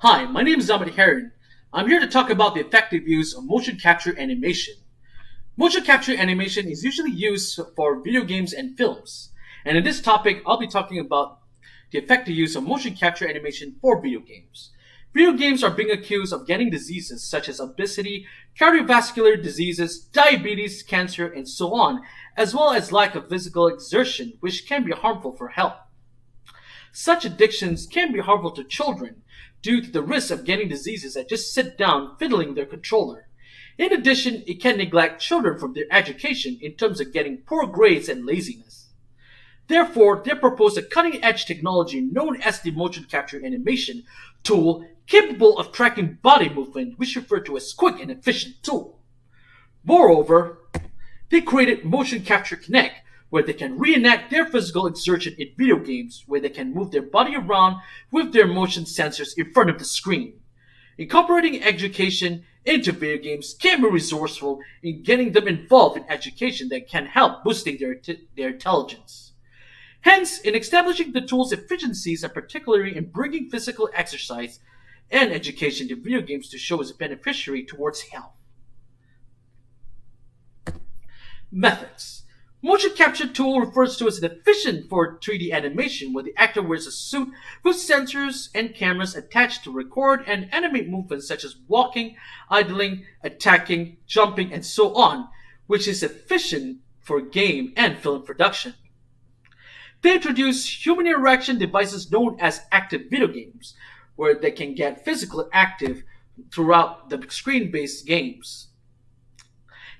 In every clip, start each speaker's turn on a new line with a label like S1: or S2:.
S1: Hi, my name is Heron. I'm here to talk about the effective use of motion capture animation. Motion capture animation is usually used for video games and films. And in this topic, I'll be talking about the effective use of motion capture animation for video games. Video games are being accused of getting diseases such as obesity, cardiovascular diseases, diabetes, cancer, and so on, as well as lack of physical exertion, which can be harmful for health. Such addictions can be harmful to children due to the risk of getting diseases that just sit down fiddling their controller. In addition, it can neglect children from their education in terms of getting poor grades and laziness. Therefore, they propose a cutting-edge technology known as the motion capture animation tool capable of tracking body movement, which is referred to as quick and efficient tool. Moreover, they created Motion Capture Connect, where they can reenact their physical exertion in video games, where they can move their body around with their motion sensors in front of the screen. Incorporating education into video games can be resourceful in getting them involved in education that can help boosting their intelligence. Hence, in establishing the tool's efficiencies, and particularly in bringing physical exercise and education to video games to show as a beneficiary towards health. Methods. Motion capture tool refers to as an efficient for 3D animation where the actor wears a suit with sensors and cameras attached to record and animate movements such as walking, idling, attacking, jumping, and so on, which is efficient for game and film production. They introduce human interaction devices known as active video games, where they can get physically active throughout the screen-based games.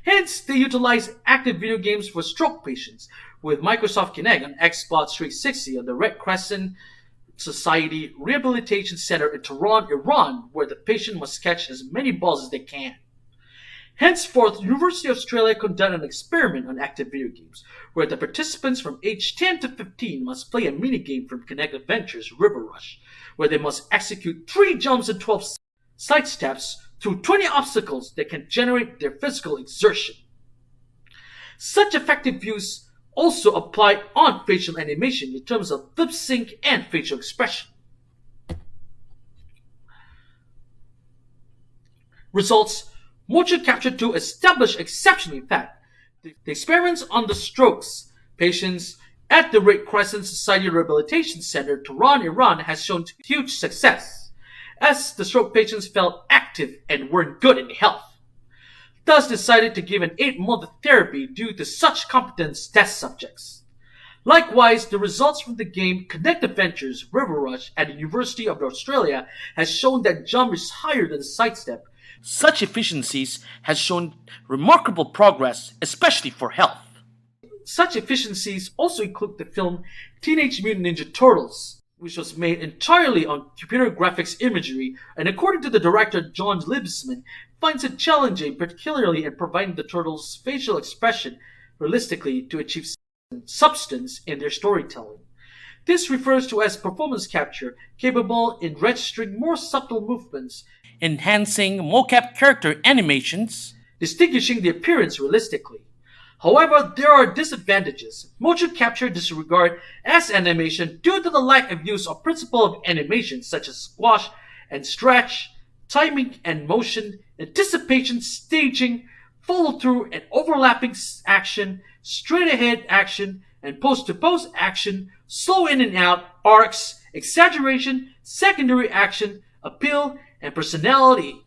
S1: Hence, they utilize active video games for stroke patients with Microsoft Kinect on Xbox 360 of the Red Crescent Society Rehabilitation Center in Tehran, Iran, where the patient must catch as many balls as they can. Henceforth, University of Australia conducted an experiment on active video games, where the participants from age 10 to 15 must play a minigame from Kinect Adventures River Rush, where they must execute 3 jumps and 12 side steps through 20 obstacles that can generate their physical exertion. Such effective use also apply on facial animation in terms of lip sync and facial expression. Results. Motion capture tool established exceptional effect. The experiments on the strokes patients at the Red Crescent Society Rehabilitation Center, Tehran, Iran, has shown huge success, as the stroke patients felt active and were good in health. Thus decided to give an 8-month therapy due to such competence test subjects. Likewise, the results from the game Kinect Adventures River Rush at the University of Australia has shown that jump is higher than the sidestep. Such efficiencies has shown remarkable progress, especially for health. Such efficiencies also include the film Teenage Mutant Ninja Turtles, which was made entirely on computer graphics imagery, and according to the director John Libsman, finds it challenging, particularly in providing the turtles' facial expression realistically to achieve substance in their storytelling. This refers to as performance capture, capable in registering more subtle movements, enhancing mocap character animations, distinguishing the appearance realistically. However, there are disadvantages. Motion capture disregard as animation due to the lack of use of principle of animation such as squash and stretch, timing and motion, anticipation, staging, follow-through and overlapping action, straight-ahead action, and post-to-post action, slow in and out, arcs, exaggeration, secondary action, appeal, and personality.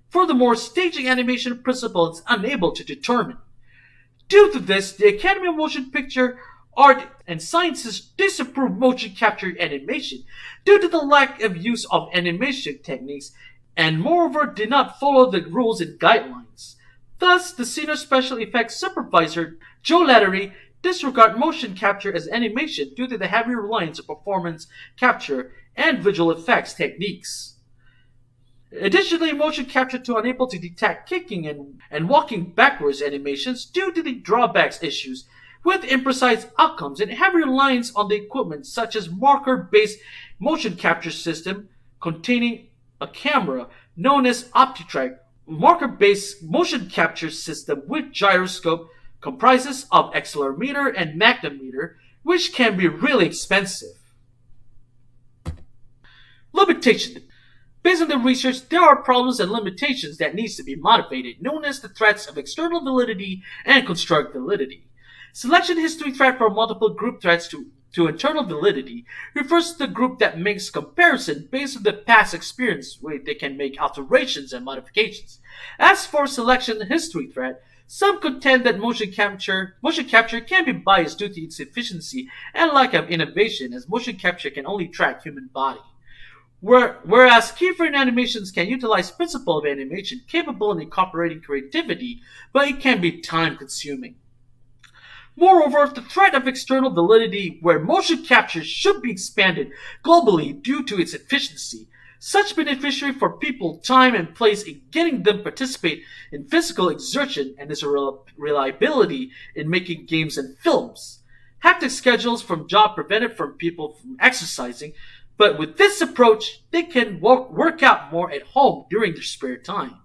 S1: Furthermore, staging animation principle is unable to determine. Due to this, the Academy of Motion Picture Art and Sciences disapproved motion capture animation due to the lack of use of animation techniques and moreover did not follow the rules and guidelines. Thus, the senior special effects supervisor, Joe Lattery, disregarded motion capture as animation due to the heavy reliance on performance capture and visual effects techniques. Additionally, motion capture tool unable to detect kicking and walking backwards animations due to the drawbacks issues with imprecise outcomes and heavy reliance on the equipment such as marker-based motion capture system containing a camera known as OptiTrack. Marker-based motion capture system with gyroscope comprises of accelerometer and magnetometer, which can be really expensive. Limitation. Based on the research, there are problems and limitations that needs to be motivated, known as the threats of external validity and construct validity. Selection history threat for multiple group threats to internal validity refers to the group that makes comparison based on the past experience where they can make alterations and modifications. As for selection history threat, some contend that motion capture can be biased due to its efficiency and lack of innovation, as motion capture can only track human body. Whereas keyframe animations can utilize principle of animation capable of incorporating creativity, but it can be time consuming. Moreover, the threat of external validity, where motion capture should be expanded globally due to its efficiency, such beneficiary for people, time, and place in getting them participate in physical exertion and its reliability in making games and films. Hectic schedules from job prevented from people from exercising, but with this approach, they can work out more at home during their spare time.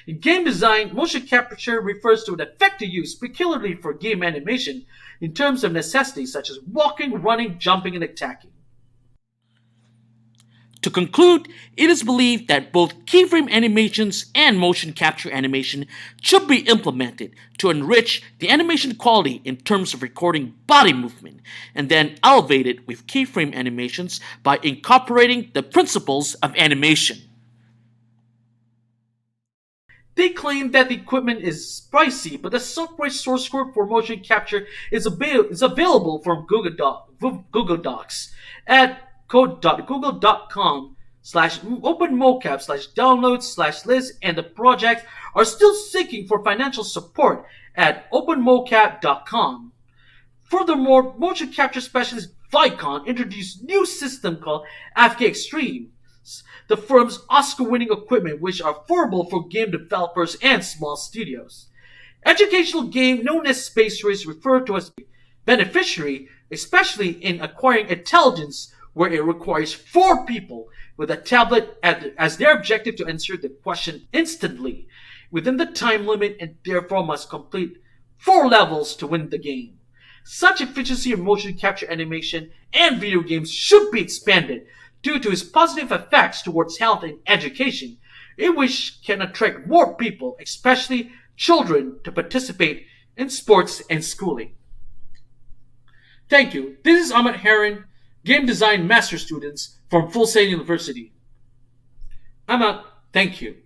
S1: In game design, motion capture refers to an effective use, peculiarly for game animation, in terms of necessities such as walking, running, jumping, and attacking. To conclude, it is believed that both keyframe animations and motion capture animation should be implemented to enrich the animation quality in terms of recording body movement, and then elevate it with keyframe animations by incorporating the principles of animation. They claim that the equipment is pricey, but the software source code for motion capture is available from Google Docs at code.google.com/openmocap/downloads/list, and the projects are still seeking for financial support at openmocap.com. Furthermore, motion capture specialist Vicon introduced a new system called AFK Extreme, the firm's Oscar-winning equipment, which are affordable for game developers and small studios. Educational game known as Space Race referred to as beneficiary, especially in acquiring intelligence, where it requires 4 people with a tablet as their objective to answer the question instantly within the time limit, and therefore must complete 4 levels to win the game. Such efficiency in motion capture animation and video games should be expanded due to its positive effects towards health and education, in which can attract more people, especially children, to participate in sports and schooling. Thank you. This is Ahmed Haron, Game Design Master Students from Full Sail University. I'm out. Thank you.